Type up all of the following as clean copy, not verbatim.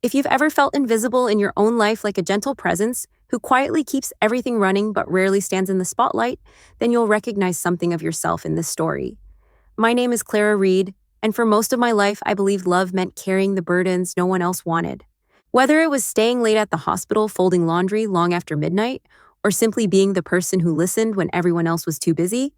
If you've ever felt invisible in your own life like a gentle presence who quietly keeps everything running but rarely stands in the spotlight, then you'll recognize something of yourself in this story. My name is Clara Reed, and for most of my life, I believed love meant carrying the burdens no one else wanted. Whether it was staying late at the hospital folding laundry long after midnight, or simply being the person who listened when everyone else was too busy,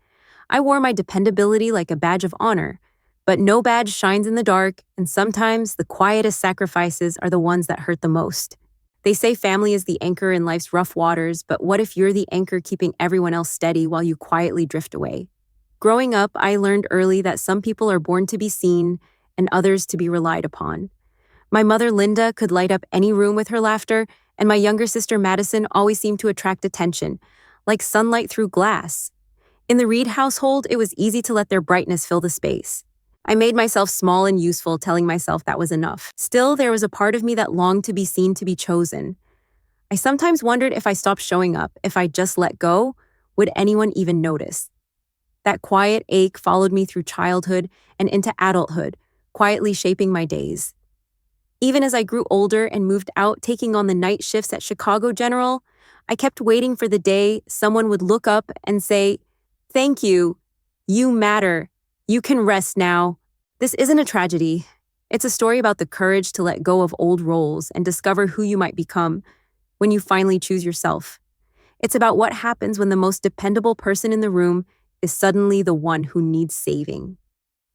I wore my dependability like a badge of honor. But no badge shines in the dark, and sometimes the quietest sacrifices are the ones that hurt the most. They say family is the anchor in life's rough waters, but what if you're the anchor keeping everyone else steady while you quietly drift away? Growing up, I learned early that some people are born to be seen and others to be relied upon. My mother, Linda, could light up any room with her laughter, and my younger sister, Madison, always seemed to attract attention, like sunlight through glass. In the Reed household, it was easy to let their brightness fill the space. I made myself small and useful, telling myself that was enough. Still, there was a part of me that longed to be seen, to be chosen. I sometimes wondered if I stopped showing up, if I just let go, would anyone even notice? That quiet ache followed me through childhood and into adulthood, quietly shaping my days. Even as I grew older and moved out, taking on the night shifts at Chicago General, I kept waiting for the day someone would look up and say, "Thank you. You matter. You can rest now." This isn't a tragedy. It's a story about the courage to let go of old roles and discover who you might become when you finally choose yourself. It's about what happens when the most dependable person in the room is suddenly the one who needs saving.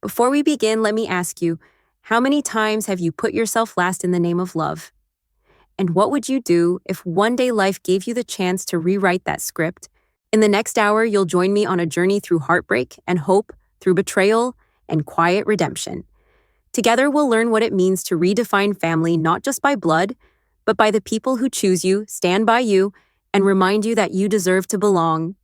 Before we begin, let me ask you, how many times have you put yourself last in the name of love? And what would you do if one day life gave you the chance to rewrite that script? In the next hour, you'll join me on a journey through heartbreak and hope, through betrayal and quiet redemption. Together, we'll learn what it means to redefine family not just by blood, but by the people who choose you, stand by you, and remind you that you deserve to belong.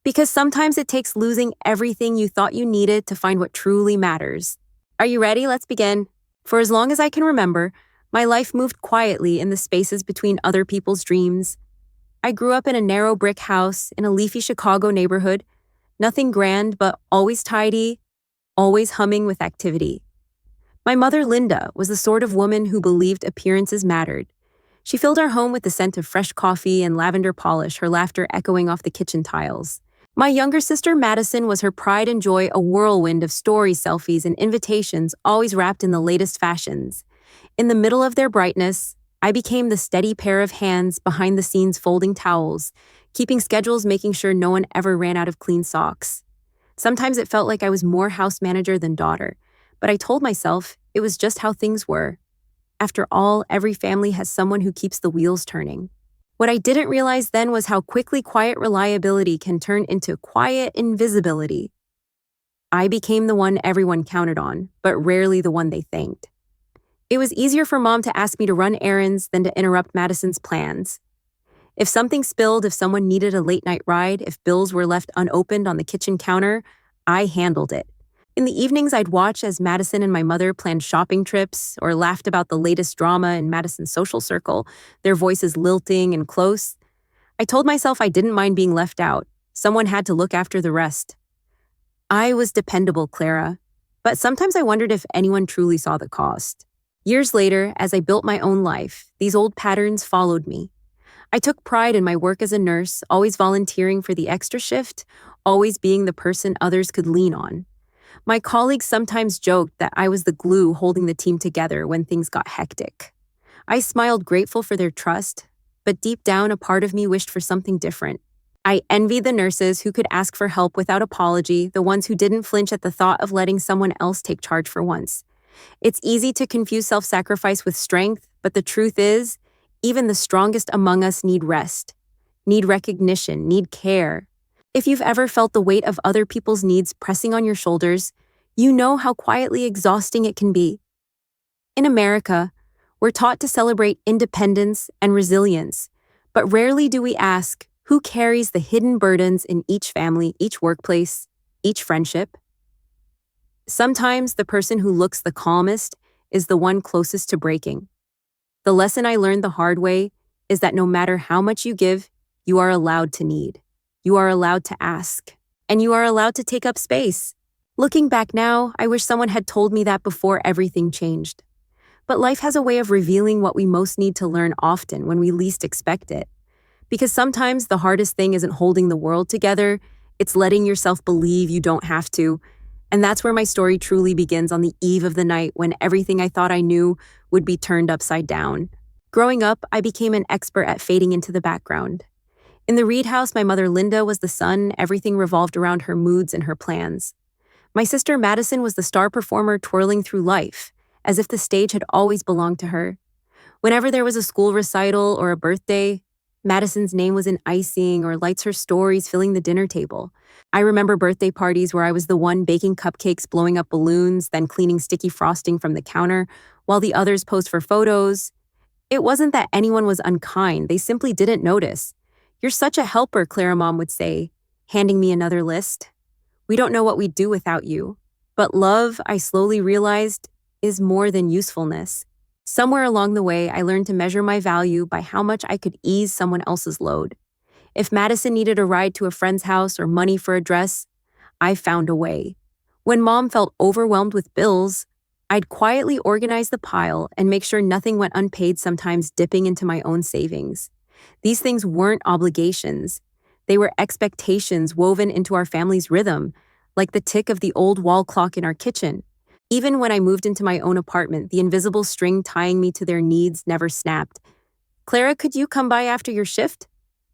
Because sometimes it takes losing everything you thought you needed to find what truly matters. Are you ready? Let's begin. For as long as I can remember, my life moved quietly in the spaces between other people's dreams. I grew up in a narrow brick house in a leafy Chicago neighborhood. Nothing grand, but always tidy, always humming with activity. My mother, Linda, was the sort of woman who believed appearances mattered. She filled our home with the scent of fresh coffee and lavender polish, her laughter echoing off the kitchen tiles. My younger sister, Madison, was her pride and joy, a whirlwind of stories, selfies, and invitations, always wrapped in the latest fashions. In the middle of their brightness, I became the steady pair of hands behind the scenes folding towels, keeping schedules, making sure no one ever ran out of clean socks. Sometimes it felt like I was more house manager than daughter, but I told myself it was just how things were. After all, every family has someone who keeps the wheels turning. What I didn't realize then was how quickly quiet reliability can turn into quiet invisibility. I became the one everyone counted on, but rarely the one they thanked. It was easier for Mom to ask me to run errands than to interrupt Madison's plans. If something spilled, if someone needed a late-night ride, if bills were left unopened on the kitchen counter, I handled it. In the evenings, I'd watch as Madison and my mother planned shopping trips or laughed about the latest drama in Madison's social circle, their voices lilting and close. I told myself I didn't mind being left out. Someone had to look after the rest. I was dependable, Clara, but sometimes I wondered if anyone truly saw the cost. Years later, as I built my own life, these old patterns followed me. I took pride in my work as a nurse, always volunteering for the extra shift, always being the person others could lean on. My colleagues sometimes joked that I was the glue holding the team together when things got hectic. I smiled, grateful for their trust, but deep down, a part of me wished for something different. I envied the nurses who could ask for help without apology, the ones who didn't flinch at the thought of letting someone else take charge for once. It's easy to confuse self-sacrifice with strength, but the truth is, even the strongest among us need rest, need recognition, need care. If you've ever felt the weight of other people's needs pressing on your shoulders, you know how quietly exhausting it can be. In America, we're taught to celebrate independence and resilience, but rarely do we ask who carries the hidden burdens in each family, each workplace, each friendship. Sometimes the person who looks the calmest is the one closest to breaking. The lesson I learned the hard way is that no matter how much you give, you are allowed to need. You are allowed to ask, and you are allowed to take up space. Looking back now, I wish someone had told me that before everything changed. But life has a way of revealing what we most need to learn often when we least expect it. Because sometimes the hardest thing isn't holding the world together, it's letting yourself believe you don't have to. And that's where my story truly begins, on the eve of the night when everything I thought I knew would be turned upside down. Growing up, I became an expert at fading into the background. In the Reed house, my mother Linda was the sun, everything revolved around her moods and her plans. My sister Madison was the star performer twirling through life, as if the stage had always belonged to her. Whenever there was a school recital or a birthday, Madison's name was in icing or lights her stories filling the dinner table. I remember birthday parties where I was the one baking cupcakes, blowing up balloons, then cleaning sticky frosting from the counter, while the others posed for photos. It wasn't that anyone was unkind, they simply didn't notice. "You're such a helper," Clara Mom would say, handing me another list. "We don't know what we'd do without you." But love, I slowly realized, is more than usefulness. Somewhere along the way, I learned to measure my value by how much I could ease someone else's load. If Madison needed a ride to a friend's house or money for a dress, I found a way. When Mom felt overwhelmed with bills, I'd quietly organize the pile and make sure nothing went unpaid, sometimes dipping into my own savings. These things weren't obligations. They were expectations woven into our family's rhythm, like the tick of the old wall clock in our kitchen. Even when I moved into my own apartment, the invisible string tying me to their needs never snapped. "Clara, could you come by after your shift?"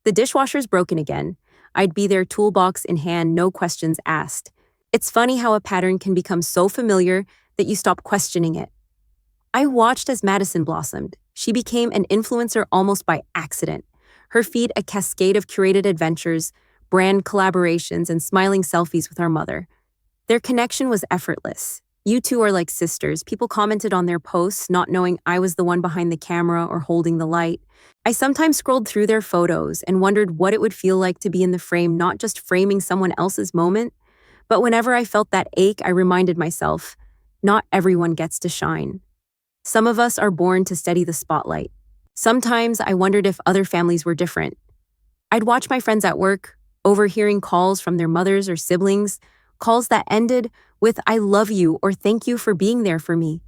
The dishwasher's broken again. I'd be there, toolbox in hand, no questions asked. It's funny how a pattern can become so familiar that you stop questioning it. I watched as Madison blossomed. She became an influencer almost by accident. Her feed a cascade of curated adventures, brand collaborations, and smiling selfies with our mother. Their connection was effortless. "You two are like sisters," people commented on their posts, not knowing I was the one behind the camera or holding the light. I sometimes scrolled through their photos and wondered what it would feel like to be in the frame, not just framing someone else's moment. But whenever I felt that ache, I reminded myself, not everyone gets to shine. Some of us are born to steady the spotlight. Sometimes I wondered if other families were different. I'd watch my friends at work, overhearing calls from their mothers or siblings, calls that ended with "I love you" or "thank you for being there for me."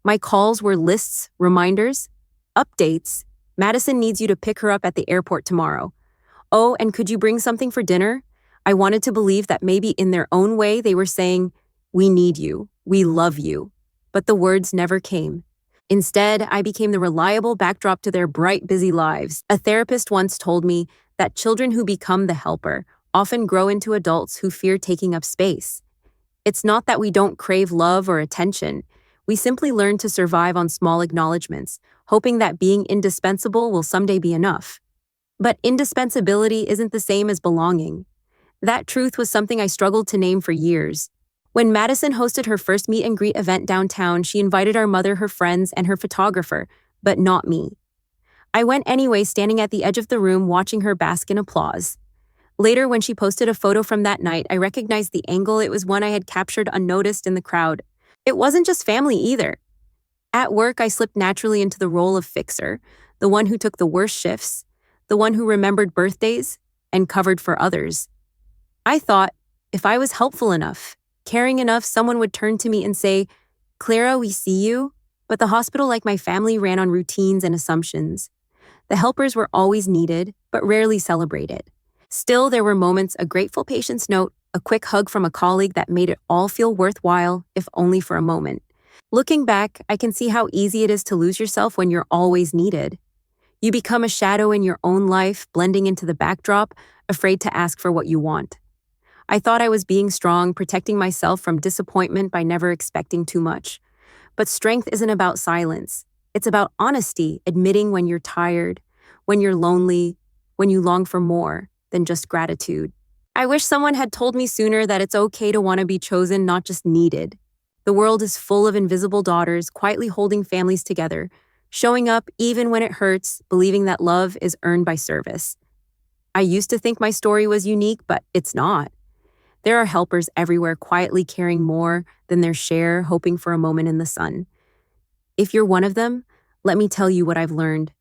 My calls were lists, reminders, updates. "Madison needs you to pick her up at the airport tomorrow. Oh, and could you bring something for dinner?" I wanted to believe that maybe in their own way they were saying, "We need you, we love you." But the words never came. Instead, I became the reliable backdrop to their bright, busy lives. A therapist once told me that children who become the helper often grow into adults who fear taking up space. It's not that we don't crave love or attention. We simply learn to survive on small acknowledgments, hoping that being indispensable will someday be enough. But indispensability isn't the same as belonging. That truth was something I struggled to name for years. When Madison hosted her first meet and greet event downtown, she invited our mother, her friends, and her photographer, but not me. I went anyway, standing at the edge of the room watching her bask in applause. Later, when she posted a photo from that night, I recognized the angle. It was one I had captured unnoticed in the crowd. It wasn't just family either. At work, I slipped naturally into the role of fixer, the one who took the worst shifts, the one who remembered birthdays and covered for others. I thought, if I was helpful enough, caring enough, someone would turn to me and say, "Clara, we see you." But the hospital, like my family, ran on routines and assumptions. The helpers were always needed, but rarely celebrated. Still, there were moments, a grateful patient's note, a quick hug from a colleague that made it all feel worthwhile, if only for a moment. Looking back, I can see how easy it is to lose yourself when you're always needed. You become a shadow in your own life, blending into the backdrop, afraid to ask for what you want. I thought I was being strong, protecting myself from disappointment by never expecting too much. But strength isn't about silence. It's about honesty, admitting when you're tired, when you're lonely, when you long for more than just gratitude. I wish someone had told me sooner that it's okay to want to be chosen, not just needed. The world is full of invisible daughters, quietly holding families together, showing up even when it hurts, believing that love is earned by service. I used to think my story was unique, but it's not. There are helpers everywhere, quietly caring more than their share, hoping for a moment in the sun. If you're one of them, let me tell you what I've learned.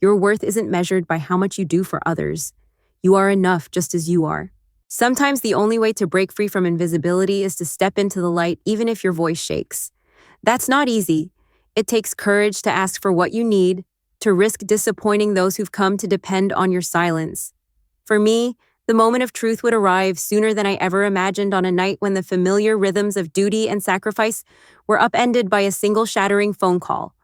Your worth isn't measured by how much you do for others. You are enough just as you are. Sometimes the only way to break free from invisibility is to step into the light, even if your voice shakes. That's not easy. It takes courage to ask for what you need, to risk disappointing those who've come to depend on your silence. For me, the moment of truth would arrive sooner than I ever imagined on a night when the familiar rhythms of duty and sacrifice were upended by a single shattering phone call.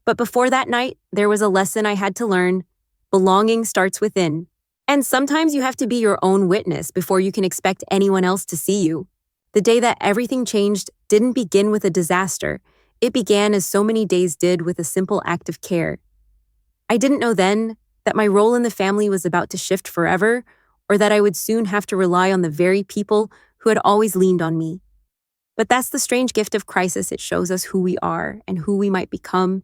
But before that night, there was a lesson I had to learn. Belonging starts within. And sometimes you have to be your own witness before you can expect anyone else to see you. The day that everything changed didn't begin with a disaster. It began as so many days did with a simple act of care. I didn't know then that my role in the family was about to shift forever, or that I would soon have to rely on the very people who had always leaned on me. But that's the strange gift of crisis. It shows us who we are and who we might become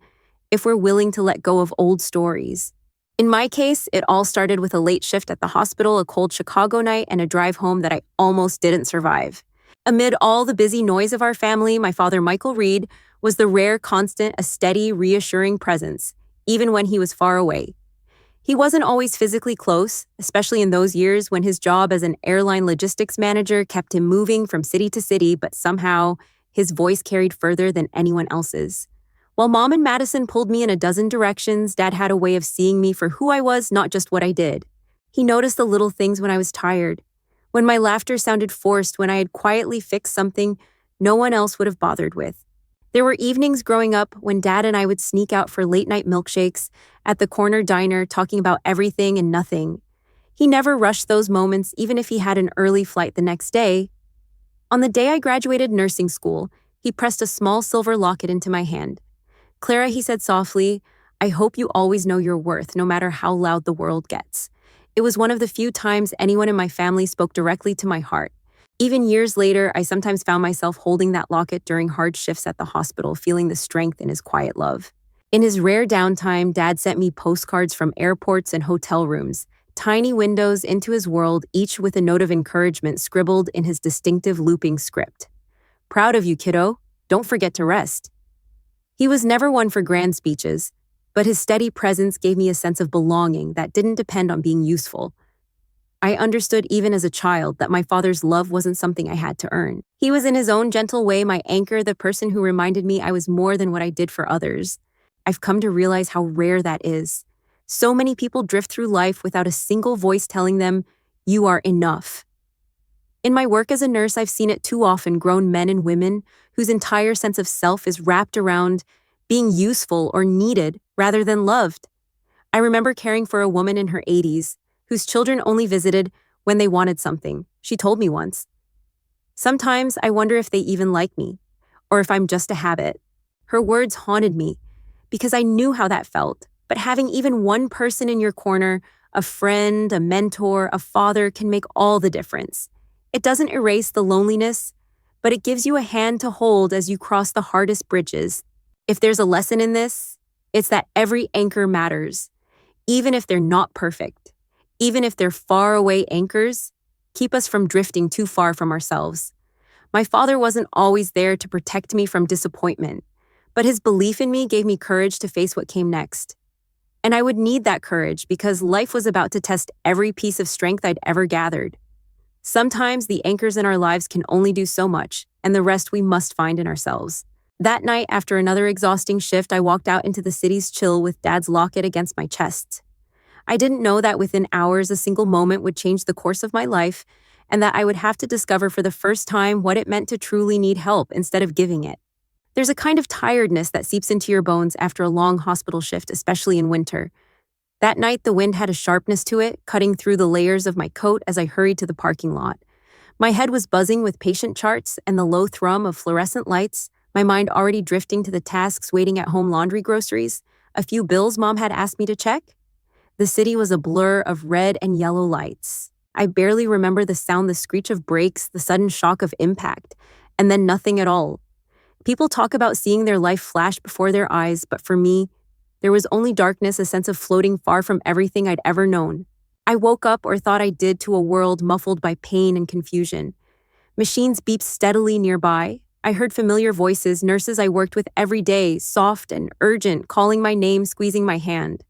if we're willing to let go of old stories. In my case, it all started with a late shift at the hospital, a cold Chicago night, and a drive home that I almost didn't survive. Amid all the busy noise of our family, my father, Michael Reed, was the rare constant, a steady, reassuring presence, even when he was far away. He wasn't always physically close, especially in those years when his job as an airline logistics manager kept him moving from city to city, but somehow his voice carried further than anyone else's. While Mom and Madison pulled me in a dozen directions, Dad had a way of seeing me for who I was, not just what I did. He noticed the little things when I was tired, when my laughter sounded forced, when I had quietly fixed something no one else would have bothered with. There were evenings growing up when Dad and I would sneak out for late-night milkshakes at the corner diner, talking about everything and nothing. He never rushed those moments, even if he had an early flight the next day. On the day I graduated nursing school, he pressed a small silver locket into my hand. "Clara," he said softly, "I hope you always know your worth, no matter how loud the world gets." It was one of the few times anyone in my family spoke directly to my heart. Even years later, I sometimes found myself holding that locket during hard shifts at the hospital, feeling the strength in his quiet love. In his rare downtime, Dad sent me postcards from airports and hotel rooms, tiny windows into his world, each with a note of encouragement scribbled in his distinctive looping script. "Proud of you, kiddo. Don't forget to rest." He was never one for grand speeches, but his steady presence gave me a sense of belonging that didn't depend on being useful. I understood even as a child that my father's love wasn't something I had to earn. He was in his own gentle way my anchor, the person who reminded me I was more than what I did for others. I've come to realize how rare that is. So many people drift through life without a single voice telling them, "You are enough." In my work as a nurse, I've seen it too often, grown men and women whose entire sense of self is wrapped around being useful or needed rather than loved. I remember caring for a woman in her 80s whose children only visited when they wanted something. She told me once, "Sometimes I wonder if they even like me, or if I'm just a habit." Her words haunted me because I knew how that felt, but having even one person in your corner, a friend, a mentor, a father, can make all the difference. It doesn't erase the loneliness, but it gives you a hand to hold as you cross the hardest bridges. If there's a lesson in this, it's that every anchor matters, even if they're not perfect. Even if they're far away anchors, keep us from drifting too far from ourselves. My father wasn't always there to protect me from disappointment, but his belief in me gave me courage to face what came next. And I would need that courage because life was about to test every piece of strength I'd ever gathered. Sometimes the anchors in our lives can only do so much, and the rest we must find in ourselves. That night, after another exhausting shift, I walked out into the city's chill with Dad's locket against my chest. I didn't know that within hours, a single moment would change the course of my life, and that I would have to discover for the first time what it meant to truly need help instead of giving it. There's a kind of tiredness that seeps into your bones after a long hospital shift, especially in winter. That night, the wind had a sharpness to it, cutting through the layers of my coat as I hurried to the parking lot. My head was buzzing with patient charts and the low thrum of fluorescent lights, my mind already drifting to the tasks waiting at home: laundry, groceries, a few bills Mom had asked me to check. The city was a blur of red and yellow lights. I barely remember the sound, the screech of brakes, the sudden shock of impact, and then nothing at all. People talk about seeing their life flash before their eyes, but for me, there was only darkness, a sense of floating far from everything I'd ever known. I woke up, or thought I did, to a world muffled by pain and confusion. Machines beeped steadily nearby. I heard familiar voices, nurses I worked with every day, soft and urgent, calling my name, squeezing my hand.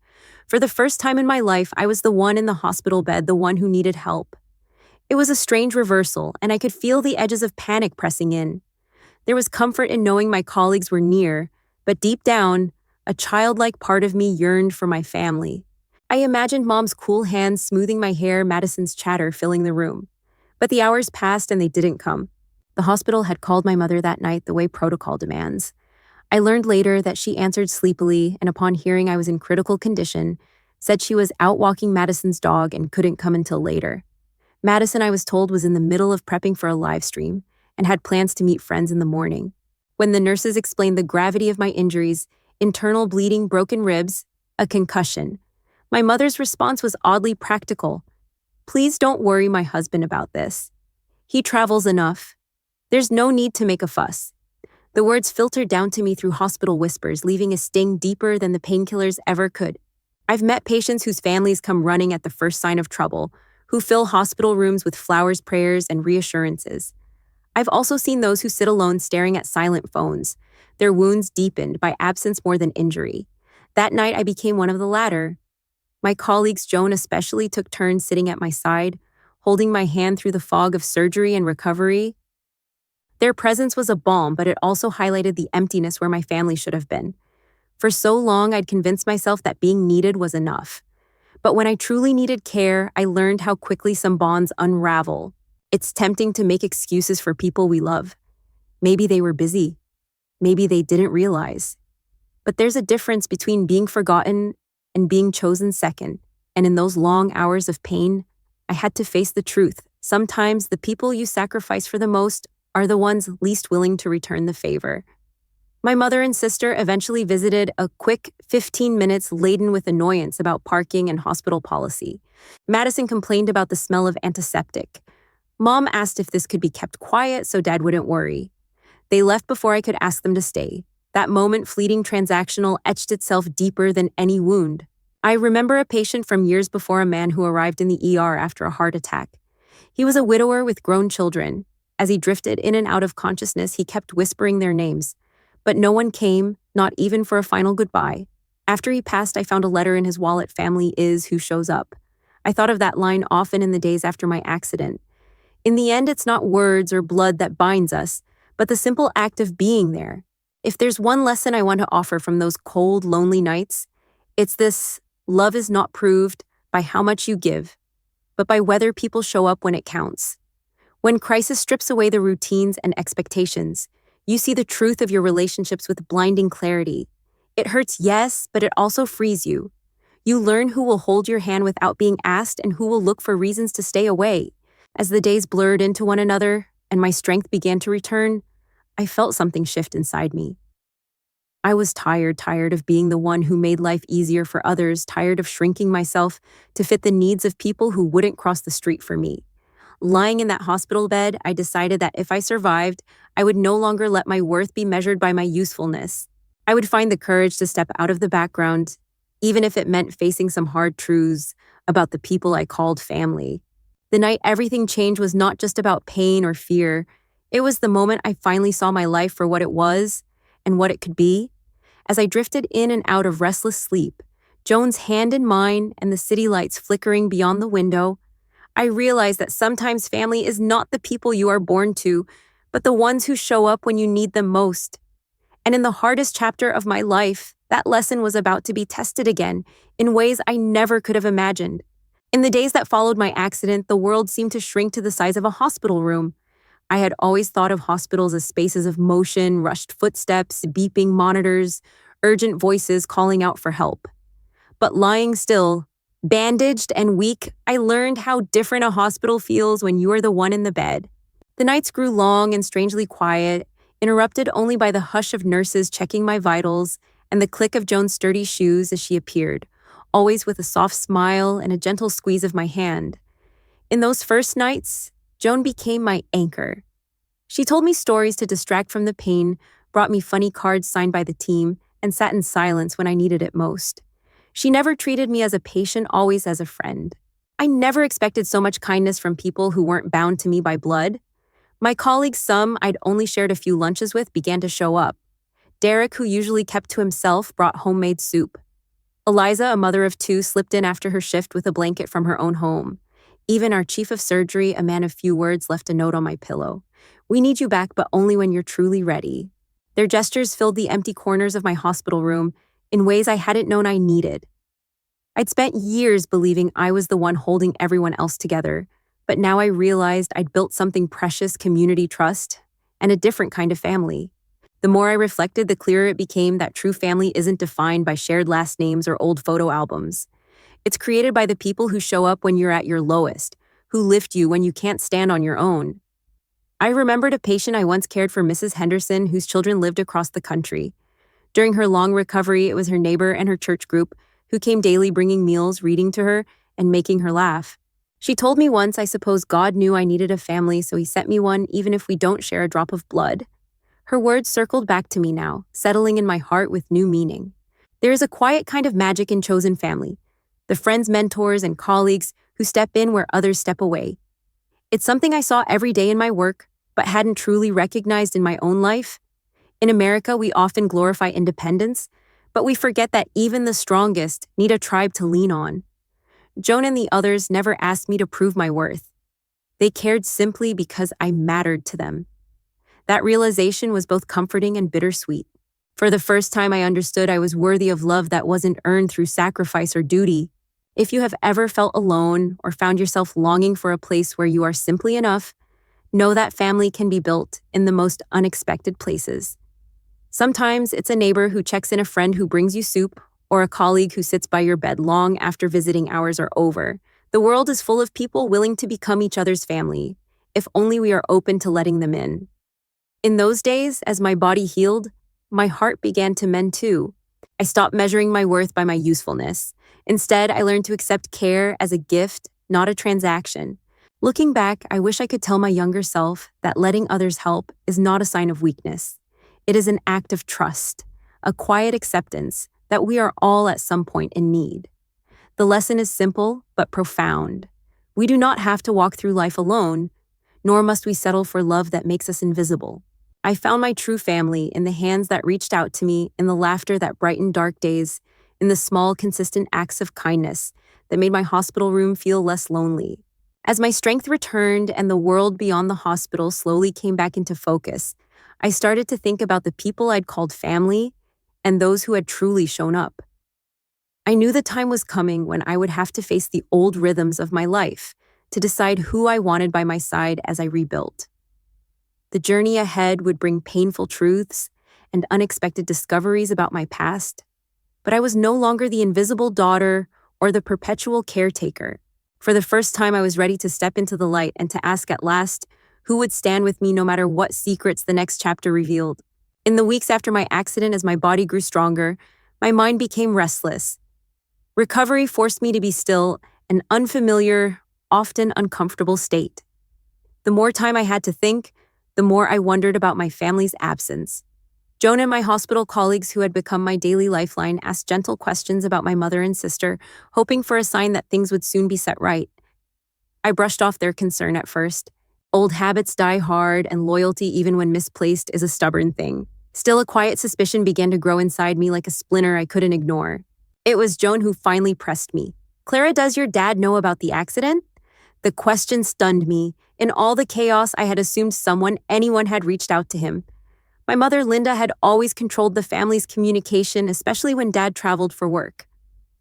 For the first time in my life, I was the one in the hospital bed, the one who needed help. It was a strange reversal, and I could feel the edges of panic pressing in. There was comfort in knowing my colleagues were near, But deep down, a childlike part of me yearned for my family. I imagined Mom's cool hands smoothing my hair, Madison's chatter filling the room. But the hours passed and they didn't come. The hospital had called my mother that night the way protocol demands. I learned later that she answered sleepily, and upon hearing I was in critical condition, said she was out walking Madison's dog and couldn't come until later. Madison, I was told, was in the middle of prepping for a live stream and had plans to meet friends in the morning. When the nurses explained the gravity of my injuries, internal bleeding, broken ribs, a concussion, my mother's response was oddly practical. Please don't worry my husband about this. He travels enough. There's no need to make a fuss. The words filtered down to me through hospital whispers, leaving a sting deeper than the painkillers ever could. I've met patients whose families come running at the first sign of trouble, who fill hospital rooms with flowers, prayers, and reassurances. I've also seen those who sit alone staring at silent phones, their wounds deepened by absence more than injury. That night I became one of the latter. My colleagues, Joan especially, took turns sitting at my side, holding my hand through the fog of surgery and recovery. Their presence was a balm, but it also highlighted the emptiness where my family should have been. For so long, I'd convinced myself that being needed was enough. But when I truly needed care, I learned how quickly some bonds unravel. It's tempting to make excuses for people we love. Maybe they were busy. Maybe they didn't realize. But there's a difference between being forgotten and being chosen second. And in those long hours of pain, I had to face the truth. Sometimes the people you sacrifice for the most are the ones least willing to return the favor. My mother and sister eventually visited, a quick 15 minutes laden with annoyance about parking and hospital policy. Madison complained about the smell of antiseptic. Mom asked if this could be kept quiet so Dad wouldn't worry. They left before I could ask them to stay. That moment, fleeting, transactional, etched itself deeper than any wound. I remember a patient from years before, a man who arrived in the ER after a heart attack. He was a widower with grown children. As he drifted in and out of consciousness, he kept whispering their names. But no one came, not even for a final goodbye. After he passed, I found a letter in his wallet, "Family is who shows up." I thought of that line often in the days after my accident. In the end, it's not words or blood that binds us, but the simple act of being there. If there's one lesson I want to offer from those cold, lonely nights, it's this: love is not proved by how much you give, but by whether people show up when it counts. When crisis strips away the routines and expectations, you see the truth of your relationships with blinding clarity. It hurts, yes, but it also frees you. You learn who will hold your hand without being asked and who will look for reasons to stay away. As the days blurred into one another and my strength began to return, I felt something shift inside me. I was tired of being the one who made life easier for others, tired of shrinking myself to fit the needs of people who wouldn't cross the street for me. Lying in that hospital bed, I decided that if I survived, I would no longer let my worth be measured by my usefulness. I would find the courage to step out of the background, even if it meant facing some hard truths about the people I called family. The night everything changed was not just about pain or fear. It was the moment I finally saw my life for what it was and what it could be. As I drifted in and out of restless sleep, Joan's hand in mine and the city lights flickering beyond the window, I realized that sometimes family is not the people you are born to, but the ones who show up when you need them most. And in the hardest chapter of my life, that lesson was about to be tested again in ways I never could have imagined. In the days that followed my accident, the world seemed to shrink to the size of a hospital room. I had always thought of hospitals as spaces of motion, rushed footsteps, beeping monitors, urgent voices calling out for help. But lying still, bandaged and weak, I learned how different a hospital feels when you are the one in the bed. The nights grew long and strangely quiet, interrupted only by the hush of nurses checking my vitals and the click of Joan's sturdy shoes as she appeared, always with a soft smile and a gentle squeeze of my hand. In those first nights, Joan became my anchor. She told me stories to distract from the pain, brought me funny cards signed by the team, and sat in silence when I needed it most. She never treated me as a patient, always as a friend. I never expected so much kindness from people who weren't bound to me by blood. My colleagues, some I'd only shared a few lunches with, began to show up. Derek, who usually kept to himself, brought homemade soup. Eliza, a mother of two, slipped in after her shift with a blanket from her own home. Even our chief of surgery, a man of few words, left a note on my pillow. "We need you back, but only when you're truly ready." Their gestures filled the empty corners of my hospital room in ways I hadn't known I needed. I'd spent years believing I was the one holding everyone else together, but now I realized I'd built something precious: community trust and a different kind of family. The more I reflected, the clearer it became that true family isn't defined by shared last names or old photo albums. It's created by the people who show up when you're at your lowest, who lift you when you can't stand on your own. I remembered a patient I once cared for, Mrs. Henderson, whose children lived across the country. During her long recovery, it was her neighbor and her church group who came daily, bringing meals, reading to her, and making her laugh. She told me once, "I suppose God knew I needed a family, so he sent me one, even if we don't share a drop of blood." Her words circled back to me now, settling in my heart with new meaning. There is a quiet kind of magic in chosen family, the friends, mentors, and colleagues who step in where others step away. It's something I saw every day in my work, but hadn't truly recognized in my own life. In America, we often glorify independence, but we forget that even the strongest need a tribe to lean on. Joan and the others never asked me to prove my worth. They cared simply because I mattered to them. That realization was both comforting and bittersweet. For the first time, I understood I was worthy of love that wasn't earned through sacrifice or duty. If you have ever felt alone or found yourself longing for a place where you are simply enough, know that family can be built in the most unexpected places. Sometimes it's a neighbor who checks in, a friend who brings you soup, or a colleague who sits by your bed long after visiting hours are over. The world is full of people willing to become each other's family, if only we are open to letting them in. In those days, as my body healed, my heart began to mend too. I stopped measuring my worth by my usefulness. Instead, I learned to accept care as a gift, not a transaction. Looking back, I wish I could tell my younger self that letting others help is not a sign of weakness. It is an act of trust, a quiet acceptance that we are all at some point in need. The lesson is simple but profound. We do not have to walk through life alone, nor must we settle for love that makes us invisible. I found my true family in the hands that reached out to me, in the laughter that brightened dark days, in the small, consistent acts of kindness that made my hospital room feel less lonely. As my strength returned and the world beyond the hospital slowly came back into focus, I started to think about the people I'd called family and those who had truly shown up. I knew the time was coming when I would have to face the old rhythms of my life to decide who I wanted by my side as I rebuilt. The journey ahead would bring painful truths and unexpected discoveries about my past, but I was no longer the invisible daughter or the perpetual caretaker. For the first time, I was ready to step into the light and to ask at last, who would stand with me no matter what secrets the next chapter revealed? In the weeks after my accident, as my body grew stronger, my mind became restless. Recovery forced me to be still, an unfamiliar, often uncomfortable state. The more time I had to think, the more I wondered about my family's absence. Joan and my hospital colleagues, who had become my daily lifeline, asked gentle questions about my mother and sister, hoping for a sign that things would soon be set right. I brushed off their concern at first. Old habits die hard, and loyalty, even when misplaced, is a stubborn thing. Still, a quiet suspicion began to grow inside me like a splinter I couldn't ignore. It was Joan who finally pressed me. "Clara, does your dad know about the accident?" The question stunned me. In all the chaos, I had assumed anyone had reached out to him. My mother, Linda, had always controlled the family's communication, especially when Dad traveled for work.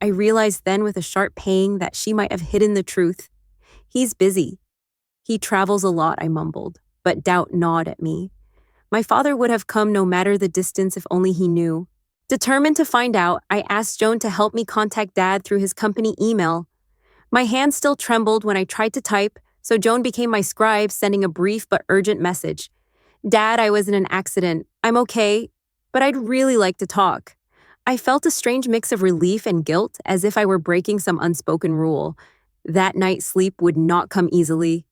I realized then with a sharp pang that she might have hidden the truth. "He's busy. He travels a lot," I mumbled, but doubt gnawed at me. My father would have come no matter the distance if only he knew. Determined to find out, I asked Joan to help me contact Dad through his company email. My hand still trembled when I tried to type, so Joan became my scribe, sending a brief but urgent message. "Dad, I was in an accident. I'm okay, but I'd really like to talk." I felt a strange mix of relief and guilt, as if I were breaking some unspoken rule. That night, sleep would not come easily.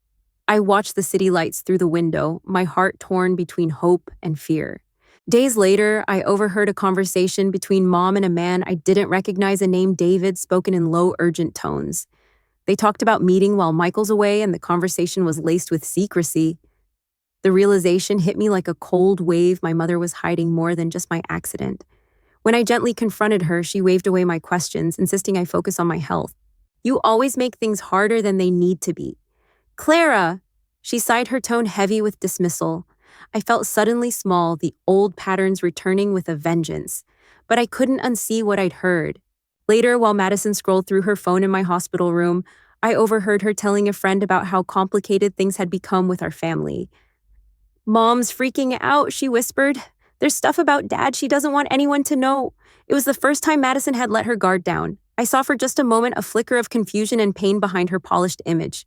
I watched the city lights through the window, my heart torn between hope and fear. Days later, I overheard a conversation between Mom and a man I didn't recognize, a name David, spoken in low, urgent tones. They talked about meeting while Michael's away, and the conversation was laced with secrecy. The realization hit me like a cold wave. My mother was hiding more than just my accident. When I gently confronted her, she waved away my questions, insisting I focus on my health. "You always make things harder than they need to be." "Clara!" She sighed, her tone heavy with dismissal. I felt suddenly small, the old patterns returning with a vengeance. But I couldn't unsee what I'd heard. Later, while Madison scrolled through her phone in my hospital room, I overheard her telling a friend about how complicated things had become with our family. "Mom's freaking out," she whispered. "There's stuff about Dad she doesn't want anyone to know." It was the first time Madison had let her guard down. I saw for just a moment a flicker of confusion and pain behind her polished image.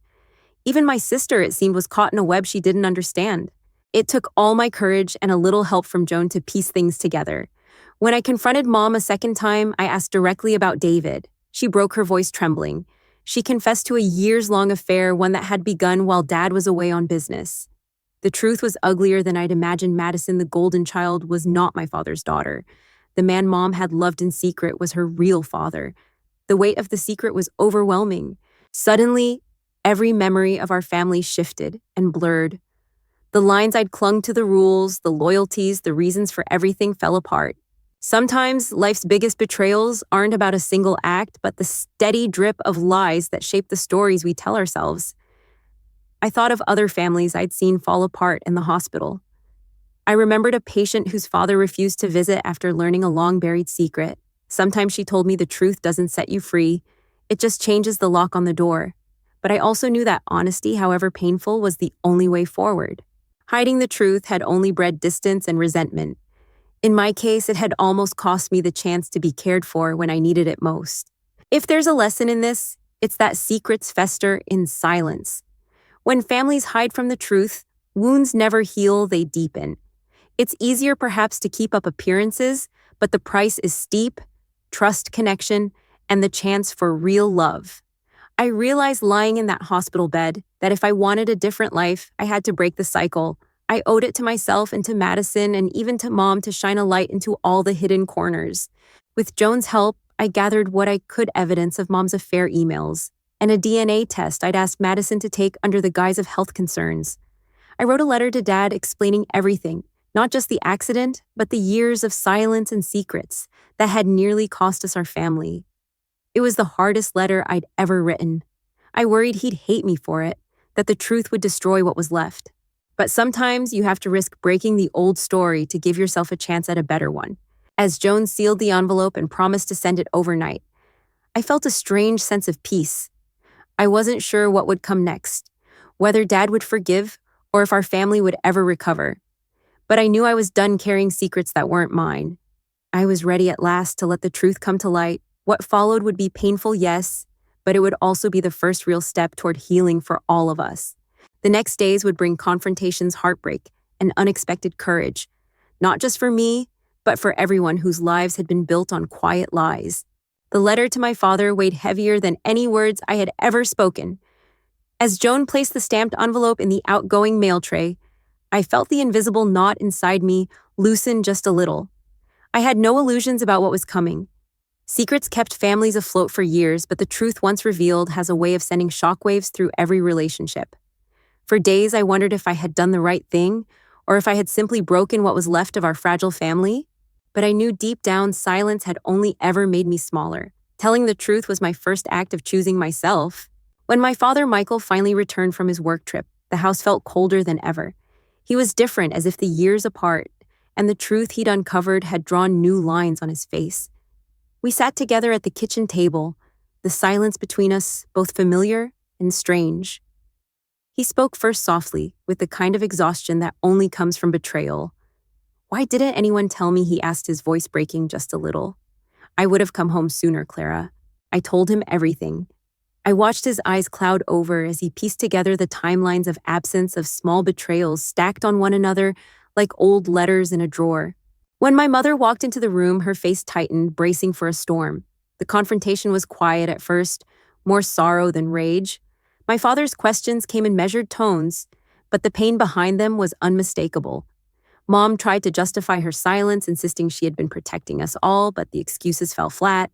Even my sister, it seemed, was caught in a web she didn't understand. It took all my courage and a little help from Joan to piece things together. When I confronted Mom a second time, I asked directly about David. She broke her voice trembling. She confessed to a years-long affair, one that had begun while Dad was away on business. The truth was uglier than I'd imagined. Madison, the golden child, was not my father's daughter. The man Mom had loved in secret was her real father. The weight of the secret was overwhelming. Suddenly, every memory of our family shifted and blurred. The lines I'd clung to, the rules, the loyalties, the reasons for everything fell apart. Sometimes life's biggest betrayals aren't about a single act, but the steady drip of lies that shape the stories we tell ourselves. I thought of other families I'd seen fall apart in the hospital. I remembered a patient whose father refused to visit after learning a long-buried secret. Sometimes she told me the truth doesn't set you free, it just changes the lock on the door. But I also knew that honesty, however painful, was the only way forward. Hiding the truth had only bred distance and resentment. In my case, it had almost cost me the chance to be cared for when I needed it most. If there's a lesson in this, it's that secrets fester in silence. When families hide from the truth, wounds never heal, they deepen. It's easier perhaps to keep up appearances, but the price is steep: trust, connection, and the chance for real love. I realized lying in that hospital bed that if I wanted a different life, I had to break the cycle. I owed it to myself and to Madison and even to Mom to shine a light into all the hidden corners. With Joan's help, I gathered what I could evidence of Mom's affair emails and a DNA test I'd asked Madison to take under the guise of health concerns. I wrote a letter to Dad explaining everything, not just the accident, but the years of silence and secrets that had nearly cost us our family. It was the hardest letter I'd ever written. I worried he'd hate me for it, that the truth would destroy what was left. But sometimes you have to risk breaking the old story to give yourself a chance at a better one. As Joan sealed the envelope and promised to send it overnight, I felt a strange sense of peace. I wasn't sure what would come next, whether Dad would forgive or if our family would ever recover. But I knew I was done carrying secrets that weren't mine. I was ready at last to let the truth come to light. What followed would be painful, yes, but it would also be the first real step toward healing for all of us. The next days would bring confrontations, heartbreak, and unexpected courage, not just for me, but for everyone whose lives had been built on quiet lies. The letter to my father weighed heavier than any words I had ever spoken. As Joan placed the stamped envelope in the outgoing mail tray, I felt the invisible knot inside me loosen just a little. I had no illusions about what was coming. Secrets kept families afloat for years, but the truth once revealed has a way of sending shockwaves through every relationship. For days, I wondered if I had done the right thing, or if I had simply broken what was left of our fragile family. But I knew deep down silence had only ever made me smaller. Telling the truth was my first act of choosing myself. When my father, Michael, finally returned from his work trip, the house felt colder than ever. He was different, as if the years apart, and the truth he'd uncovered had drawn new lines on his face. We sat together at the kitchen table, the silence between us both familiar and strange. He spoke first softly, with the kind of exhaustion that only comes from betrayal. "Why didn't anyone tell me?" he asked, his voice breaking just a little. "I would have come home sooner, Clara." I told him everything. I watched his eyes cloud over as he pieced together the timelines of absence, of small betrayals stacked on one another like old letters in a drawer. When my mother walked into the room, her face tightened, bracing for a storm. The confrontation was quiet at first, more sorrow than rage. My father's questions came in measured tones, but the pain behind them was unmistakable. Mom tried to justify her silence, insisting she had been protecting us all, but the excuses fell flat.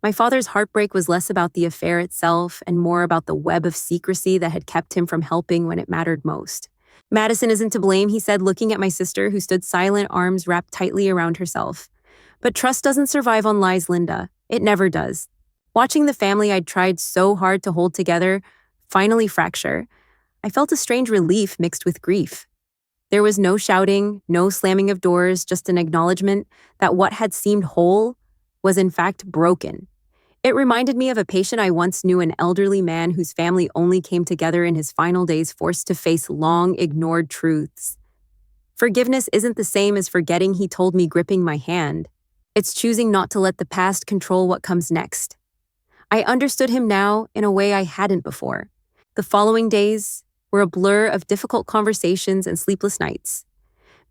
My father's heartbreak was less about the affair itself and more about the web of secrecy that had kept him from helping when it mattered most. "Madison isn't to blame," he said, looking at my sister, who stood silent, arms wrapped tightly around herself. "But trust doesn't survive on lies, Linda. It never does." Watching the family I'd tried so hard to hold together finally fracture, I felt a strange relief mixed with grief. There was no shouting, no slamming of doors, just an acknowledgement that what had seemed whole was in fact broken. It reminded me of a patient I once knew, an elderly man whose family only came together in his final days, forced to face long ignored truths. Forgiveness isn't the same as forgetting, he told me, gripping my hand. It's choosing not to let the past control what comes next. I understood him now in a way I hadn't before. The following days were a blur of difficult conversations and sleepless nights.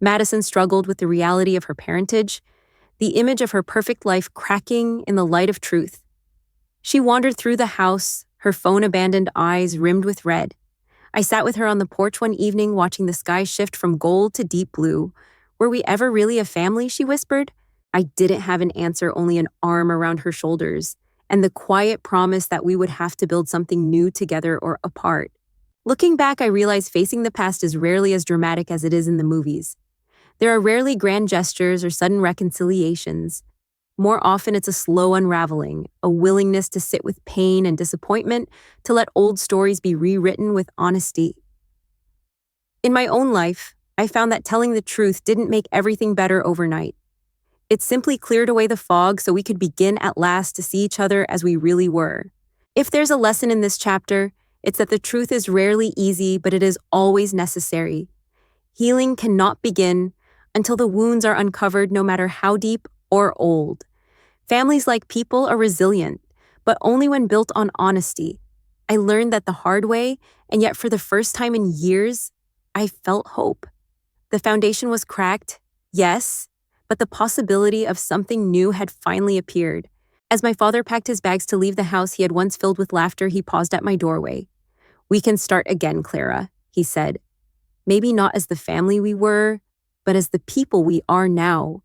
Madison struggled with the reality of her parentage, the image of her perfect life cracking in the light of truth. She wandered through the house, her phone-abandoned eyes rimmed with red. I sat with her on the porch one evening, watching the sky shift from gold to deep blue. Were we ever really a family, she whispered. I didn't have an answer, only an arm around her shoulders, and the quiet promise that we would have to build something new together or apart. Looking back, I realized facing the past is rarely as dramatic as it is in the movies. There are rarely grand gestures or sudden reconciliations. More often, it's a slow unraveling, a willingness to sit with pain and disappointment, to let old stories be rewritten with honesty. In my own life, I found that telling the truth didn't make everything better overnight. It simply cleared away the fog so we could begin at last to see each other as we really were. If there's a lesson in this chapter, it's that the truth is rarely easy, but it is always necessary. Healing cannot begin until the wounds are uncovered, no matter how deep or old. Families, like people, are resilient, but only when built on honesty. I learned that the hard way, and yet for the first time in years, I felt hope. The foundation was cracked, yes, but the possibility of something new had finally appeared. As my father packed his bags to leave the house he had once filled with laughter, he paused at my doorway. "We can start again, Clara," he said. "Maybe not as the family we were, but as the people we are now."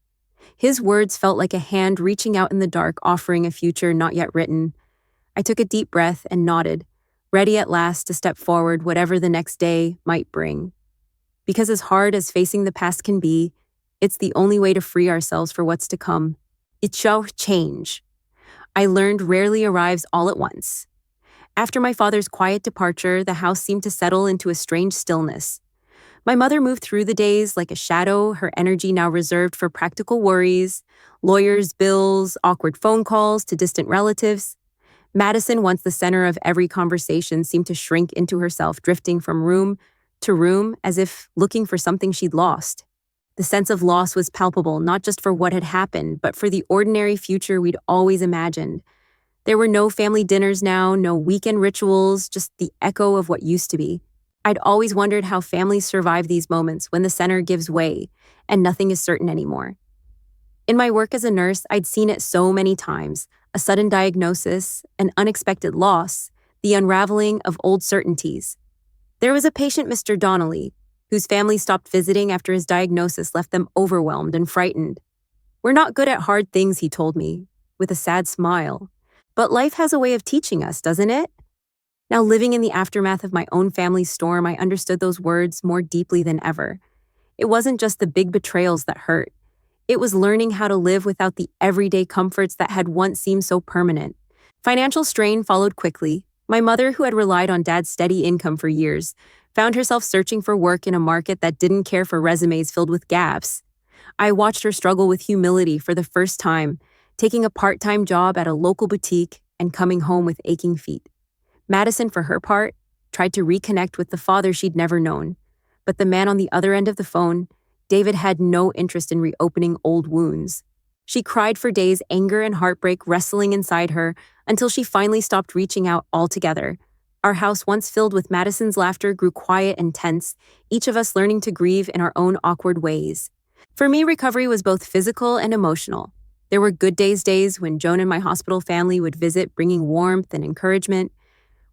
His words felt like a hand reaching out in the dark, offering a future not yet written. I took a deep breath and nodded, ready at last to step forward, whatever the next day might bring. Because as hard as facing the past can be, it's the only way to free ourselves for what's to come. It shall change. I learned rarely arrives all at once. After my father's quiet departure, the house seemed to settle into a strange stillness. My mother moved through the days like a shadow, her energy now reserved for practical worries, lawyers, bills, awkward phone calls to distant relatives. Madison, once the center of every conversation, seemed to shrink into herself, drifting from room to room as if looking for something she'd lost. The sense of loss was palpable, not just for what had happened, but for the ordinary future we'd always imagined. There were no family dinners now, no weekend rituals, just the echo of what used to be. I'd always wondered how families survive these moments when the center gives way and nothing is certain anymore. In my work as a nurse, I'd seen it so many times: a sudden diagnosis, an unexpected loss, the unraveling of old certainties. There was a patient, Mr. Donnelly, whose family stopped visiting after his diagnosis left them overwhelmed and frightened. "We're not good at hard things," he told me, with a sad smile. "But life has a way of teaching us, doesn't it?" Now, living in the aftermath of my own family's storm, I understood those words more deeply than ever. It wasn't just the big betrayals that hurt. It was learning how to live without the everyday comforts that had once seemed so permanent. Financial strain followed quickly. My mother, who had relied on Dad's steady income for years, found herself searching for work in a market that didn't care for resumes filled with gaps. I watched her struggle with humility for the first time, taking a part-time job at a local boutique and coming home with aching feet. Madison, for her part, tried to reconnect with the father she'd never known. But the man on the other end of the phone, David, had no interest in reopening old wounds. She cried for days, anger and heartbreak wrestling inside her, until she finally stopped reaching out altogether. Our house, once filled with Madison's laughter, grew quiet and tense, each of us learning to grieve in our own awkward ways. For me, recovery was both physical and emotional. There were good days when Joan and my hospital family would visit, bringing warmth and encouragement.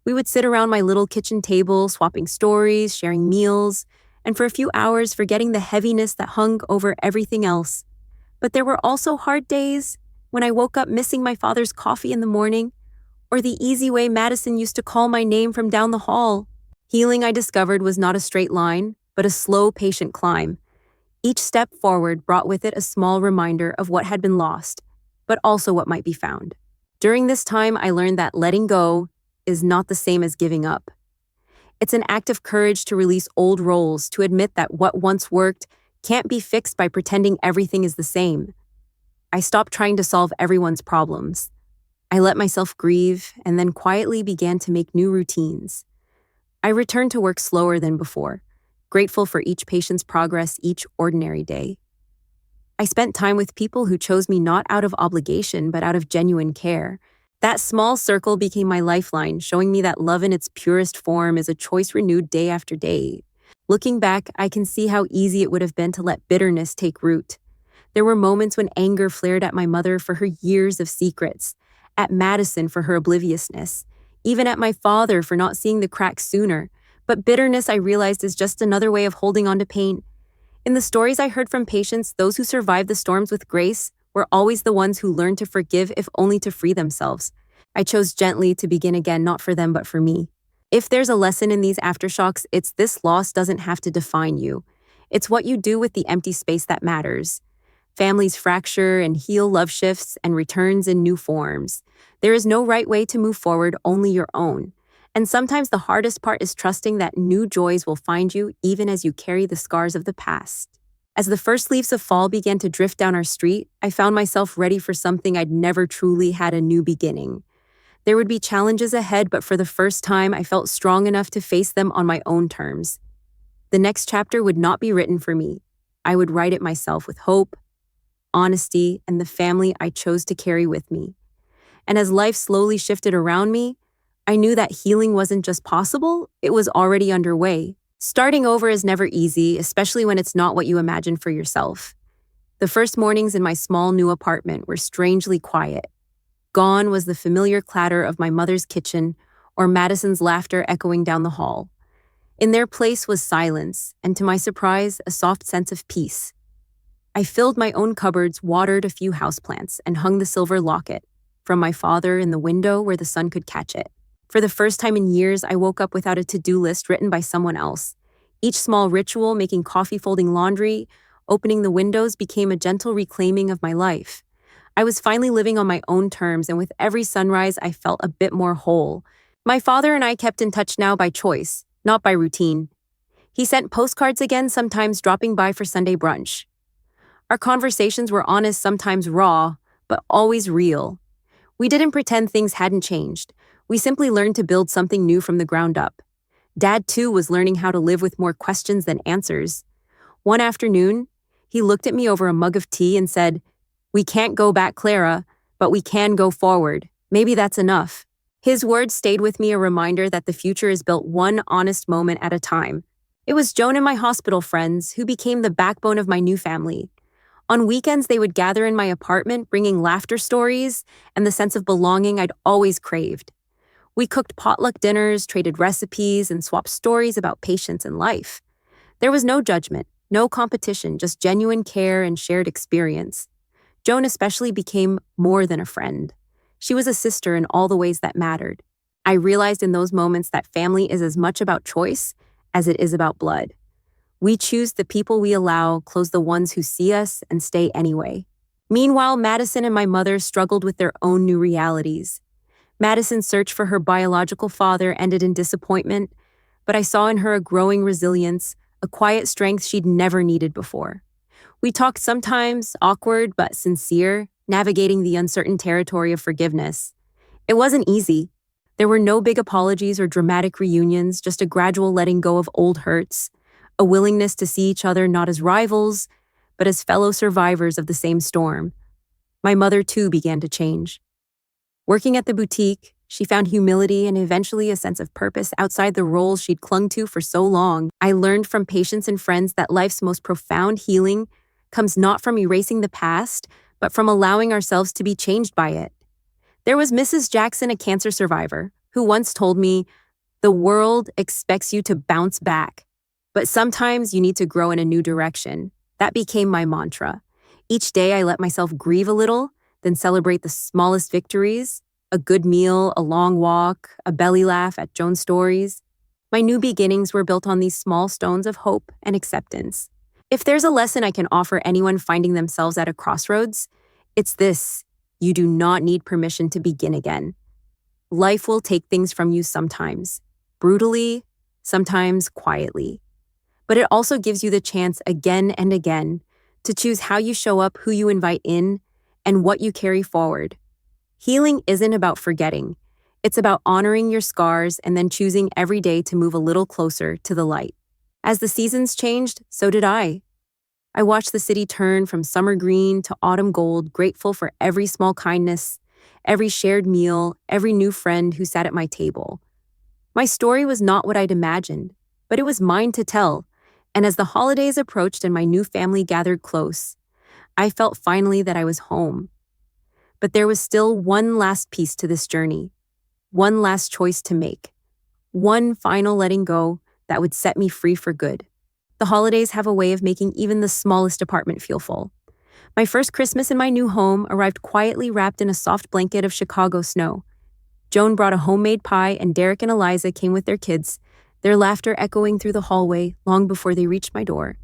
We would sit around my little kitchen table, swapping stories, sharing meals, and for a few hours forgetting the heaviness that hung over everything else. But there were also hard days when I woke up missing my father's coffee in the morning, or the easy way Madison used to call my name from down the hall. Healing, I discovered, was not a straight line, but a slow, patient climb. Each step forward brought with it a small reminder of what had been lost, but also what might be found. During this time, I learned that letting go is not the same as giving up. It's an act of courage to release old roles, to admit that what once worked can't be fixed by pretending everything is the same. I stopped trying to solve everyone's problems. I let myself grieve and then quietly began to make new routines. I returned to work slower than before, grateful for each patient's progress each ordinary day. I spent time with people who chose me not out of obligation but out of genuine care. That small circle became my lifeline, showing me that love in its purest form is a choice renewed day after day. Looking back, I can see how easy it would have been to let bitterness take root. There were moments when anger flared at my mother for her years of secrets, at Madison for her obliviousness, even at my father for not seeing the cracks sooner. But bitterness, I realized, is just another way of holding on to pain. In the stories I heard from patients, those who survived the storms with grace were always the ones who learned to forgive, if only to free themselves. I chose gently to begin again, not for them, but for me. If there's a lesson in these aftershocks, it's this: loss doesn't have to define you. It's what you do with the empty space that matters. Families fracture and heal, love shifts and returns in new forms. There is no right way to move forward, only your own. And sometimes the hardest part is trusting that new joys will find you even as you carry the scars of the past. As the first leaves of fall began to drift down our street, I found myself ready for something I'd never truly had: a new beginning. There would be challenges ahead, but for the first time, I felt strong enough to face them on my own terms. The next chapter would not be written for me. I would write it myself, with hope, honesty, and the family I chose to carry with me. And as life slowly shifted around me, I knew that healing wasn't just possible, it was already underway. Starting over is never easy, especially when it's not what you imagined for yourself. The first mornings in my small new apartment were strangely quiet. Gone was the familiar clatter of my mother's kitchen or Madison's laughter echoing down the hall. In their place was silence, and to my surprise, a soft sense of peace. I filled my own cupboards, watered a few houseplants, and hung the silver locket from my father in the window where the sun could catch it. For the first time in years, I woke up without a to-do list written by someone else. Each small ritual, making coffee, folding laundry, opening the windows, became a gentle reclaiming of my life. I was finally living on my own terms, and with every sunrise, I felt a bit more whole. My father and I kept in touch now by choice, not by routine. He sent postcards again, sometimes dropping by for Sunday brunch. Our conversations were honest, sometimes raw, but always real. We didn't pretend things hadn't changed. We simply learned to build something new from the ground up. Dad, too, was learning how to live with more questions than answers. One afternoon, he looked at me over a mug of tea and said, "We can't go back, Clara, but we can go forward. Maybe that's enough." His words stayed with me, a reminder that the future is built one honest moment at a time. It was Joan and my hospital friends who became the backbone of my new family. On weekends, they would gather in my apartment, bringing laughter, stories, and the sense of belonging I'd always craved. We cooked potluck dinners, traded recipes, and swapped stories about patients and life. There was no judgment, no competition, just genuine care and shared experience. Joan especially became more than a friend. She was a sister in all the ways that mattered. I realized in those moments that family is as much about choice as it is about blood. We choose the people we allow, close the ones who see us, and stay anyway. Meanwhile, Madison and my mother struggled with their own new realities. Madison's search for her biological father ended in disappointment, but I saw in her a growing resilience, a quiet strength she'd never needed before. We talked sometimes, awkward but sincere, navigating the uncertain territory of forgiveness. It wasn't easy. There were no big apologies or dramatic reunions, just a gradual letting go of old hurts, a willingness to see each other not as rivals, but as fellow survivors of the same storm. My mother, too, began to change. Working at the boutique, she found humility and eventually a sense of purpose outside the roles she'd clung to for so long. I learned from patients and friends that life's most profound healing comes not from erasing the past, but from allowing ourselves to be changed by it. There was Mrs. Jackson, a cancer survivor, who once told me, "The world expects you to bounce back, but sometimes you need to grow in a new direction." That became my mantra. Each day I let myself grieve a little, then celebrate the smallest victories: a good meal, a long walk, a belly laugh at Joan's stories. My new beginnings were built on these small stones of hope and acceptance. If there's a lesson I can offer anyone finding themselves at a crossroads, it's this: you do not need permission to begin again. Life will take things from you sometimes, brutally, sometimes quietly. But it also gives you the chance again and again to choose how you show up, who you invite in, and what you carry forward. Healing isn't about forgetting. It's about honoring your scars and then choosing every day to move a little closer to the light. As the seasons changed, so did I. I watched the city turn from summer green to autumn gold, grateful for every small kindness, every shared meal, every new friend who sat at my table. My story was not what I'd imagined, but it was mine to tell. And as the holidays approached and my new family gathered close, I felt finally that I was home. But there was still one last piece to this journey, one last choice to make, one final letting go that would set me free for good. The holidays have a way of making even the smallest apartment feel full. My first Christmas in my new home arrived quietly wrapped in a soft blanket of Chicago snow. Joan brought a homemade pie, and Derek and Eliza came with their kids, their laughter echoing through the hallway long before they reached my door.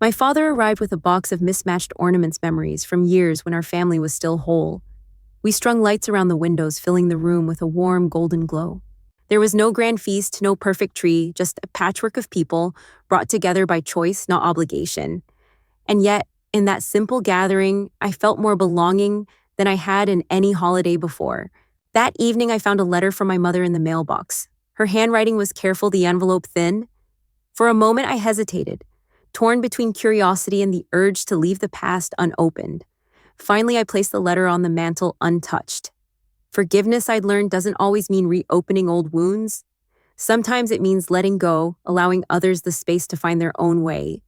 My father arrived with a box of mismatched ornaments, memories from years when our family was still whole. We strung lights around the windows, filling the room with a warm golden glow. There was no grand feast, no perfect tree, just a patchwork of people brought together by choice, not obligation. And yet, in that simple gathering, I felt more belonging than I had in any holiday before. That evening, I found a letter from my mother in the mailbox. Her handwriting was careful, the envelope thin. For a moment, I hesitated, torn between curiosity and the urge to leave the past unopened. Finally, I placed the letter on the mantel untouched. Forgiveness, I'd learned, doesn't always mean reopening old wounds. Sometimes it means letting go, allowing others the space to find their own way.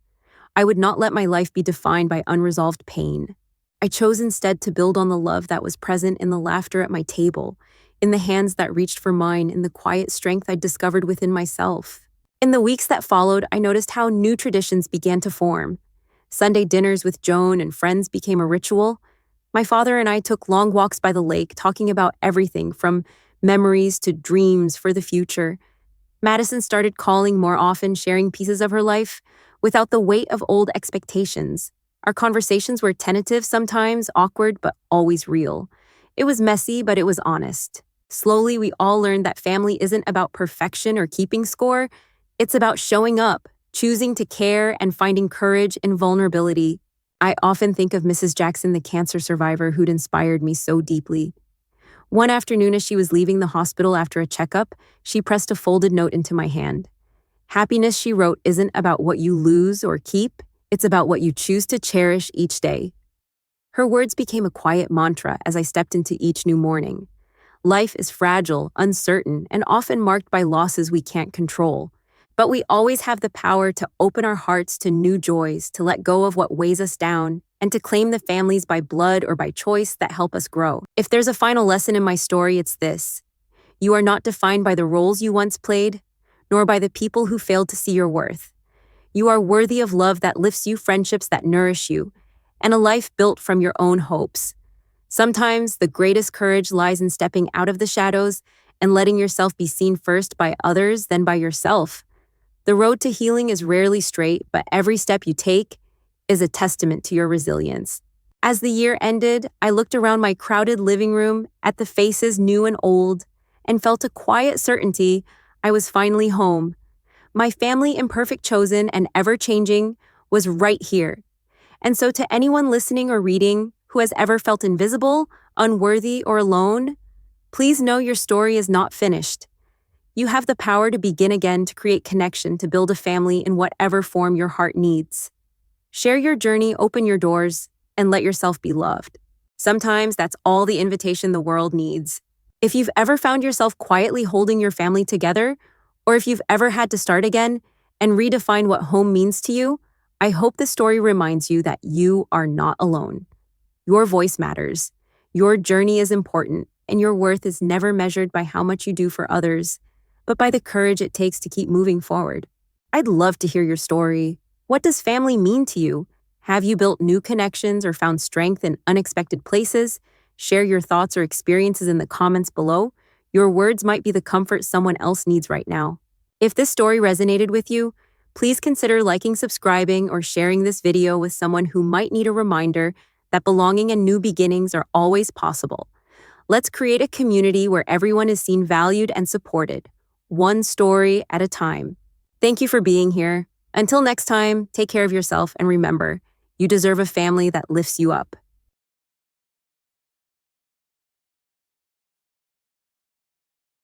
I would not let my life be defined by unresolved pain. I chose instead to build on the love that was present in the laughter at my table, in the hands that reached for mine, in the quiet strength I'd discovered within myself. In the weeks that followed, I noticed how new traditions began to form. Sunday dinners with Joan and friends became a ritual. My father and I took long walks by the lake, talking about everything from memories to dreams for the future. Madison started calling more often, sharing pieces of her life without the weight of old expectations. Our conversations were tentative, sometimes awkward, but always real. It was messy, but it was honest. Slowly, we all learned that family isn't about perfection or keeping score. It's about showing up, choosing to care, and finding courage in vulnerability. I often think of Mrs. Jackson, the cancer survivor who'd inspired me so deeply. One afternoon, as she was leaving the hospital after a checkup, she pressed a folded note into my hand. Happiness, she wrote, isn't about what you lose or keep. It's about what you choose to cherish each day. Her words became a quiet mantra as I stepped into each new morning. Life is fragile, uncertain, and often marked by losses we can't control. But we always have the power to open our hearts to new joys, to let go of what weighs us down, and to claim the families by blood or by choice that help us grow. If there's a final lesson in my story, it's this. You are not defined by the roles you once played, nor by the people who failed to see your worth. You are worthy of love that lifts you, friendships that nourish you, and a life built from your own hopes. Sometimes the greatest courage lies in stepping out of the shadows and letting yourself be seen first by others, then by yourself. The road to healing is rarely straight, but every step you take is a testament to your resilience. As the year ended, I looked around my crowded living room at the faces new and old and felt a quiet certainty I was finally home. My family, imperfect, chosen, and ever-changing, was right here. And so to anyone listening or reading who has ever felt invisible, unworthy, or alone, please know your story is not finished. You have the power to begin again, to create connection, to build a family in whatever form your heart needs. Share your journey, open your doors, and let yourself be loved. Sometimes that's all the invitation the world needs. If you've ever found yourself quietly holding your family together, or if you've ever had to start again and redefine what home means to you, I hope this story reminds you that you are not alone. Your voice matters. Your journey is important, and your worth is never measured by how much you do for others, but by the courage it takes to keep moving forward. I'd love to hear your story. What does family mean to you? Have you built new connections or found strength in unexpected places? Share your thoughts or experiences in the comments below. Your words might be the comfort someone else needs right now. If this story resonated with you, please consider liking, subscribing, or sharing this video with someone who might need a reminder that belonging and new beginnings are always possible. Let's create a community where everyone is seen, valued, and supported, one story at a time. Thank you for being here. Until next time, take care of yourself and remember, you deserve a family that lifts you up.